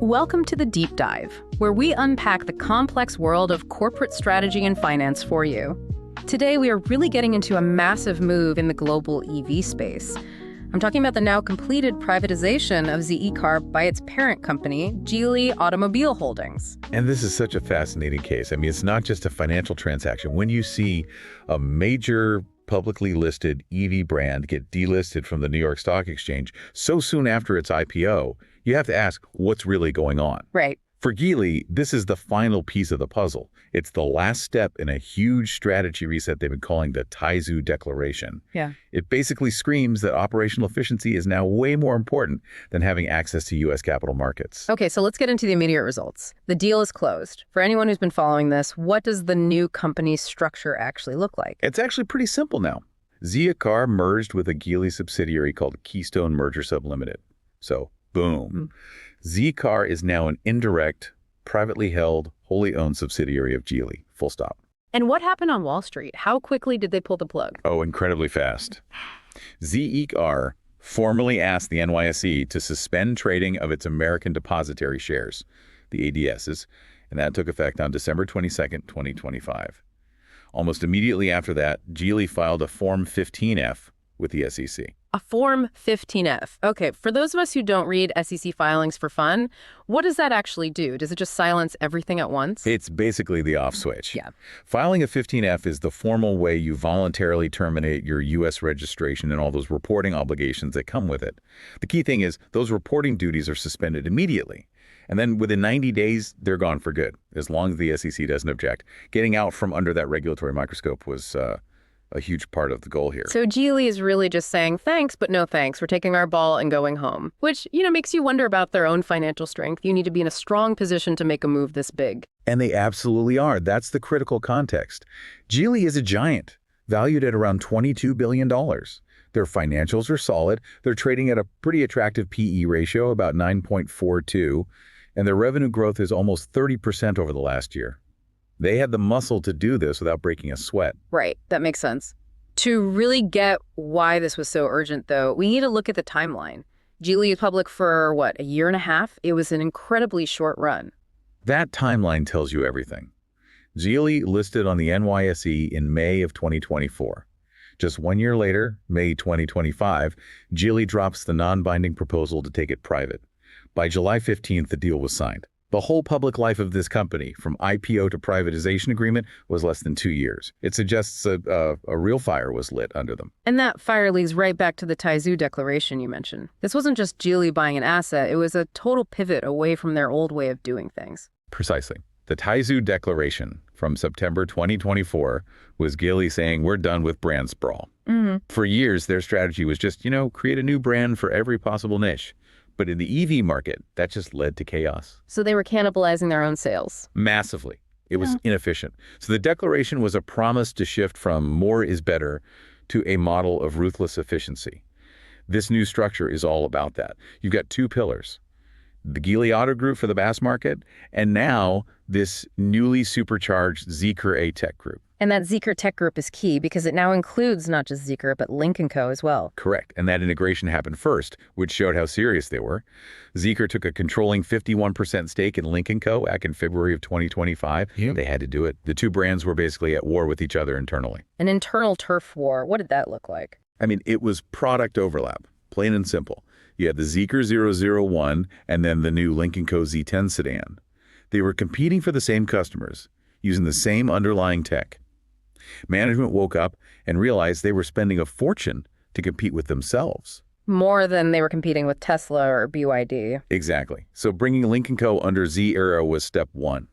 Welcome to the Deep Dive, where we unpack the complex world of corporate strategy and finance for you. Today, we are really getting into a massive move in the global EV space. I'm talking about the now completed privatization of Zeekr by its parent company, Geely Automobile Holdings. And this is such a fascinating case. I mean, it's not just a financial transaction. When you see a major publicly listed EV brand get delisted from the New York Stock Exchange so soon after its IPO, you have to ask, what's really going on? Right. For Geely, this is the final piece of the puzzle. It's the last step in a huge strategy reset they've been calling the Taisu Declaration. Yeah. It basically screams that operational efficiency is now way more important than having access to U.S. capital markets. Okay, so let's get into the immediate results. The deal is closed. For anyone who's been following this, what does the new company's structure actually look like? It's actually pretty simple now. Zeekr merged with a Geely subsidiary called Keystone Mergersub Limited. So, boom. Zeekr is now an indirect, privately held, wholly owned subsidiary of Geely, full stop. And what happened on Wall Street? How quickly did they pull the plug? Oh, incredibly fast. Zeekr formally asked the NYSE to suspend trading of its American Depositary Shares, the ADSs, and that took effect on December 22nd, 2025. Almost immediately after that, Geely filed a Form 15F with the SEC. A Form 15F. Okay, for those of us who don't read SEC filings for fun, what does that actually do? Does it just silence everything at once? It's basically the off switch. Yeah. Filing a 15F is the formal way you voluntarily terminate your U.S. registration and all those reporting obligations that come with it. The key thing is those reporting duties are suspended immediately. And then within 90 days, they're gone for good, as long as the SEC doesn't object. Getting out from under that regulatory microscope was a huge part of the goal here. So Geely is really just saying, thanks, but no thanks. We're taking our ball and going home, which, makes you wonder about their own financial strength. You need to be in a strong position to make a move this big. And they absolutely are. That's the critical context. Geely is a giant, valued at around $22 billion. Their financials are solid. They're trading at a pretty attractive PE ratio, about 9.42, and their revenue growth is almost 30% over the last year. They had the muscle to do this without breaking a sweat. Right. That makes sense. To really get why this was so urgent, though, we need to look at the timeline. Geely is public for, a year and a half? It was an incredibly short run. That timeline tells you everything. Geely listed on the NYSE in May of 2024. Just 1 year later, May 2025, Geely drops the non-binding proposal to take it private. By July 15th, the deal was signed. The whole public life of this company, from IPO to privatization agreement, was less than 2 years. It suggests a real fire was lit under them. And that fire leads right back to the Taisu Declaration you mentioned. This wasn't just Geely buying an asset. It was a total pivot away from their old way of doing things. Precisely. The Taisu Declaration from September 2024 was Geely saying, we're done with brand sprawl. For years, their strategy was just, create a new brand for every possible niche. But in the EV market, that just led to chaos. So they were cannibalizing their own sales. Massively. It was inefficient. So the declaration was a promise to shift from more is better to a model of ruthless efficiency. This new structure is all about that. You've got two pillars. The Geely Auto Group for the mass market, and now this newly supercharged Zeekr Tech Group. And that Zeekr Tech Group is key because it now includes not just Zeekr, but Lincoln Co. as well. Correct. And that integration happened first, which showed how serious they were. Zeekr took a controlling 51% stake in Lincoln Co. back in February of 2025. Yep. They had to do it. The two brands were basically at war with each other internally. An internal turf war. What did that look like? I mean, it was product overlap, plain and simple. You had the Zeekr 001 and then the new Lincoln Co. Z10 sedan. They were competing for the same customers, using the same underlying tech. Management woke up and realized they were spending a fortune to compete with themselves. More than they were competing with Tesla or BYD. Exactly. So bringing Lincoln Co. under Z-Era was step one.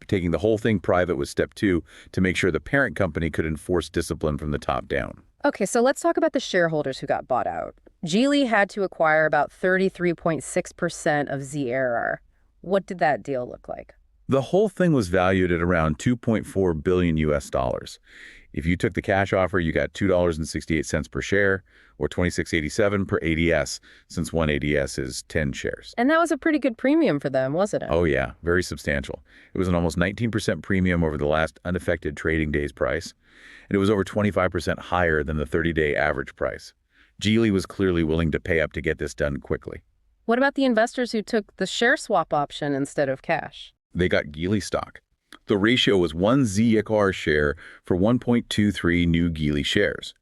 Taking the whole thing private was step two to make sure the parent company could enforce discipline from the top down. Okay, so let's talk about the shareholders who got bought out. Geely had to acquire about 33.6% of Z-Era. What did that deal look like? The whole thing was valued at around $2.4 billion US. If you took the cash offer, you got $2.68 per share or $26.87 per ADS, since one ADS is 10 shares. And that was a pretty good premium for them, wasn't it? Oh yeah, very substantial. It was an almost 19% premium over the last unaffected trading day's price, and it was over 25% higher than the 30-day average price. Geely was clearly willing to pay up to get this done quickly. What about the investors who took the share swap option instead of cash? They got Geely stock. The ratio was 1 Zeekr share for 1.23 new Geely shares.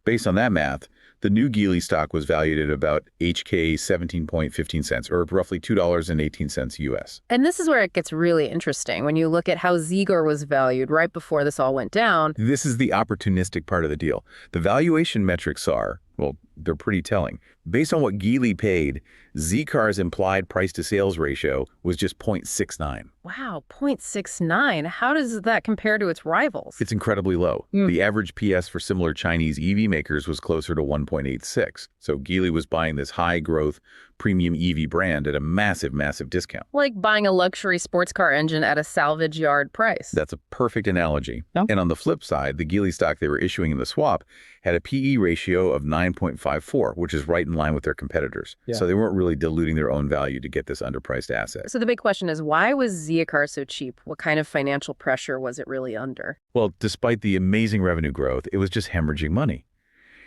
Based on that math, the new Geely stock was valued at about HK 17.15 cents, or roughly $2.18 US. And this is where it gets really interesting when you look at how Zeekr was valued right before this all went down. This is the opportunistic part of the deal. The valuation metrics are, well, they're pretty telling. Based on what Geely paid, Zeekr's implied price-to-sales ratio was just 0.69. Wow, 0.69. How does that compare to its rivals? It's incredibly low. The average PS for similar Chinese EV makers was closer to 1.86. So Geely was buying this high-growth premium EV brand at a massive, massive discount. Like buying a luxury sports car engine at a salvage yard price. That's a perfect analogy. Oh. And on the flip side, the Geely stock they were issuing in the swap had a PE ratio of 9.54, which is right in line with their competitors. Yeah. So they weren't really diluting their own value to get this underpriced asset. So the big question is, why was Zeekr so cheap? What kind of financial pressure was it really under? Well, despite the amazing revenue growth, it was just hemorrhaging money.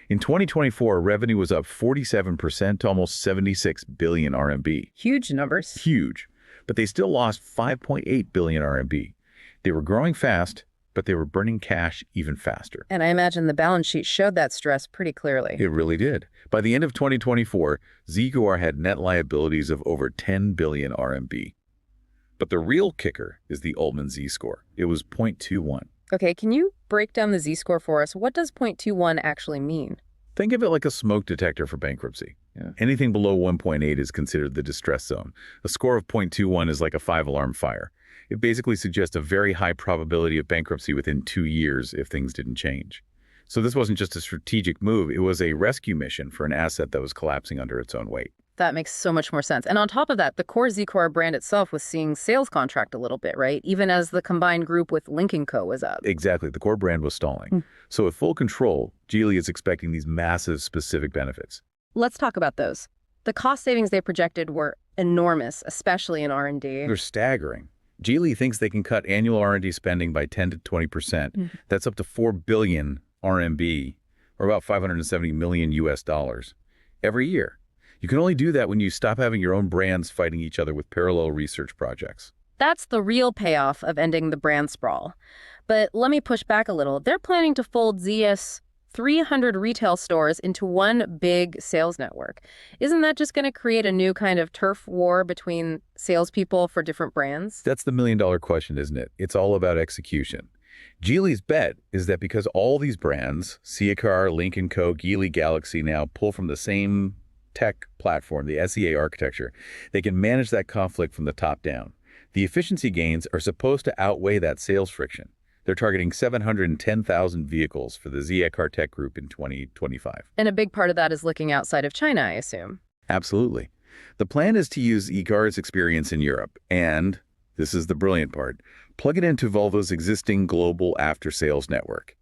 In 2024, revenue was up 47% to almost 76 billion RMB. Huge numbers. Huge. But they still lost 5.8 billion RMB. They were growing fast, but they were burning cash even faster. And I imagine the balance sheet showed that stress pretty clearly. It really did. By the end of 2024, Zeekr had net liabilities of over 10 billion RMB. But the real kicker is the Altman Z-score. It was 0.21. Okay, can you break down the Z-score for us? What does 0.21 actually mean? Think of it like a smoke detector for bankruptcy. Anything below 1.8 is considered the distress zone. A score of 0.21 is like a 5-alarm fire. It basically suggests a very high probability of bankruptcy within 2 years if things didn't change. So this wasn't just a strategic move, it was a rescue mission for an asset that was collapsing under its own weight. That makes so much more sense. And on top of that, the core Zeekr brand itself was seeing sales contract a little bit, right? Even as the combined group with Lincoln Co was up. Exactly. The core brand was stalling. So with full control, Geely is expecting these massive specific benefits. Let's talk about those. The cost savings they projected were enormous, especially in R&D. They're staggering. Geely thinks they can cut annual R&D spending by 10 to 20%. That's up to 4 billion RMB, or about 570 million US dollars, every year. You can only do that when you stop having your own brands fighting each other with parallel research projects. That's the real payoff of ending the brand sprawl. But let me push back a little. They're planning to fold ZS 300 retail stores into one big sales network. Isn't that just going to create a new kind of turf war between salespeople for different brands? That's the million-dollar question, isn't it? It's all about execution. Geely's bet is that because all these brands, Zeekr, Lincoln Co, Geely Galaxy now pull from the same tech platform, the SEA architecture, they can manage that conflict from the top down. The efficiency gains are supposed to outweigh that sales friction. They're targeting 710,000 vehicles for the Zeekr Tech Group in 2025. And a big part of that is looking outside of China, I assume. Absolutely. The plan is to use Zeekr's experience in Europe and, this is the brilliant part, plug it into Volvo's existing global after-sales network.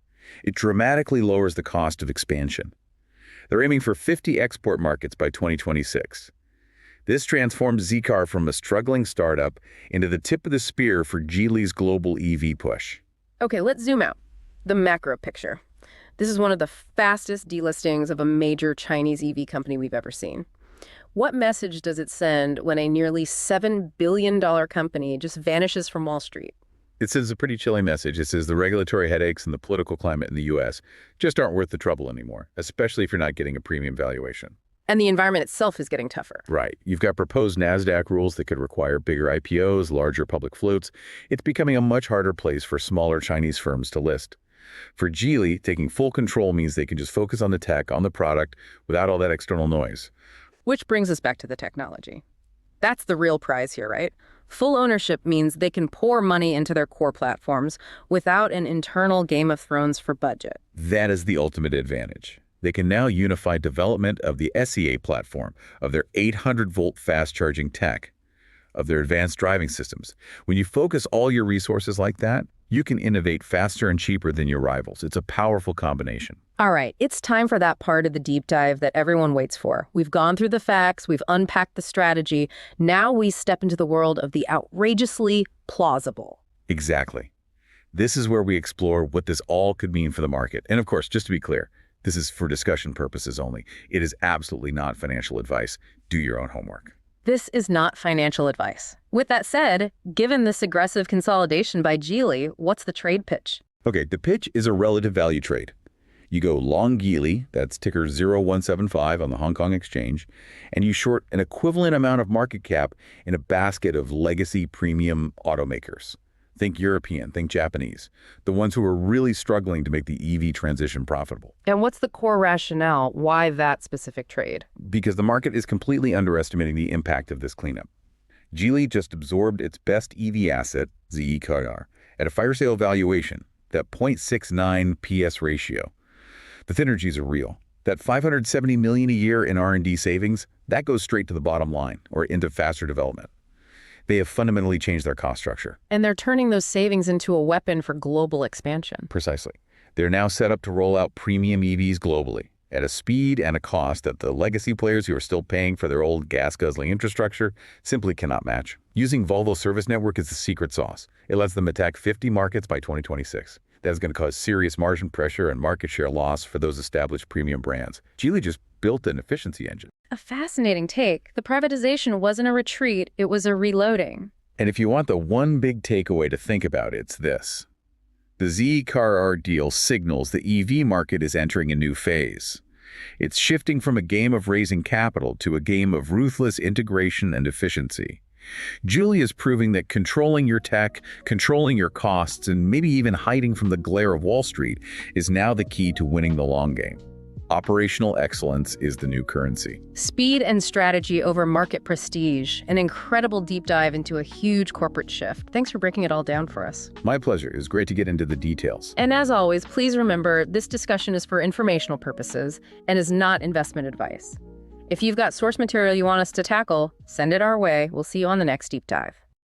It dramatically lowers the cost of expansion. They're aiming for 50 export markets by 2026. This transforms Zeekr from a struggling startup into the tip of the spear for Geely's global EV push. Okay, let's zoom out. The macro picture. This is one of the fastest delistings of a major Chinese EV company we've ever seen. What message does it send when a nearly $7 billion company just vanishes from Wall Street? It sends a pretty chilling message. It says the regulatory headaches and the political climate in the U.S. just aren't worth the trouble anymore, especially if you're not getting a premium valuation. And the environment itself is getting tougher. Right. You've got proposed NASDAQ rules that could require bigger IPOs, larger public floats. It's becoming a much harder place for smaller Chinese firms to list. For Geely, taking full control means they can just focus on the tech, on the product, without all that external noise. Which brings us back to the technology. That's the real prize here, right? Full ownership means they can pour money into their core platforms without an internal Game of Thrones for budget. That is the ultimate advantage. They can now unify development of the SEA platform, of their 800-volt fast-charging tech, of their advanced driving systems. When you focus all your resources like that, you can innovate faster and cheaper than your rivals. It's a powerful combination. All right, it's time for that part of the deep dive that everyone waits for. We've gone through the facts, we've unpacked the strategy. Now we step into the world of the outrageously plausible. Exactly. This is where we explore what this all could mean for the market. And of course, just to be clear, This is for discussion purposes only. It is absolutely not financial advice. Do your own homework. This is not financial advice. With that said, given this aggressive consolidation by Geely, what's the trade pitch? Okay, the pitch is a relative value trade. You go long Geely, that's ticker 0175 on the Hong Kong Exchange, and you short an equivalent amount of market cap in a basket of legacy premium automakers. Think European, think Japanese, the ones who are really struggling to make the EV transition profitable. And what's the core rationale? Why that specific trade? Because the market is completely underestimating the impact of this cleanup. Geely just absorbed its best EV asset, Zeekr, at a fire sale valuation, that 0.69 PS ratio. The synergies are real. That $570 million a year in R&D savings, that goes straight to the bottom line or into faster development. They have fundamentally changed their cost structure. And they're turning those savings into a weapon for global expansion. Precisely. They're now set up to roll out premium EVs globally at a speed and a cost that the legacy players who are still paying for their old gas-guzzling infrastructure simply cannot match. Using Volvo Service Network is the secret sauce. It lets them attack 50 markets by 2026. That is going to cause serious margin pressure and market share loss for those established premium brands. Geely just built an efficiency engine. A fascinating take. The privatization wasn't a retreat, it was a reloading. And if you want the one big takeaway to think about, it's this. The Zeekr deal signals the EV market is entering a new phase. It's shifting from a game of raising capital to a game of ruthless integration and efficiency. Geely is proving that controlling your tech, controlling your costs, and maybe even hiding from the glare of Wall Street is now the key to winning the long game. Operational excellence is the new currency. Speed and strategy over market prestige, an incredible deep dive into a huge corporate shift. Thanks for breaking it all down for us. My pleasure. It was great to get into the details. And as always, please remember, this discussion is for informational purposes and is not investment advice. If you've got source material you want us to tackle, send it our way. We'll see you on the next deep dive.